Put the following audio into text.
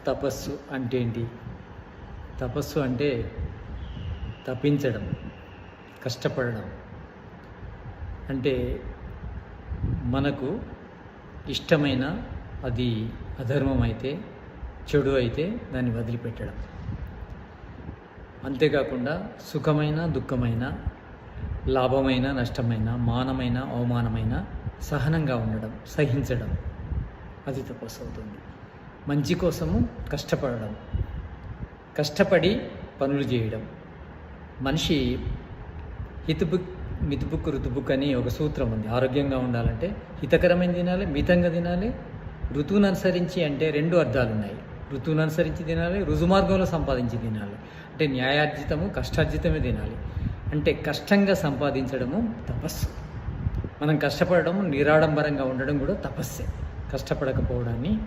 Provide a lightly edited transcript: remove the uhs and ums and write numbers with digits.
తపస్సు అంటే ఏంటి? తపస్సు అంటే తపించడం, కష్టపడడం. అంటే మనకు ఇష్టమైన అది అధర్మం అయితే, చెడు అయితే దాన్ని వదిలిపెట్టడం. అంతేకాకుండా సుఖమైన దుఃఖమైన, లాభమైన నష్టమైన, మానమైన అవమానమైన సహనంగా ఉండడం, సహించడం, అది తపస్సు అవుతుంది. మంచి కోసము కష్టపడడం, కష్టపడి పనులు చేయడం. మనిషి మితుబుక్ ఋతుబుక్ అని ఒక సూత్రం ఉంది. ఆరోగ్యంగా ఉండాలంటే హితకరమైన తినాలి, మితంగా తినాలి, ఋతువును అనుసరించి. అంటే రెండు అర్థాలు ఉన్నాయి. ఋతువును అనుసరించి తినాలి, రుజుమార్గంలో సంపాదించి తినాలి. అంటే న్యాయార్జితము, కష్టార్జితమే తినాలి. అంటే కష్టంగా సంపాదించడము తపస్సు. మనం కష్టపడడం, నిరాడంబరంగా ఉండడం కూడా తపస్సే. కష్టపడకపోవడాన్ని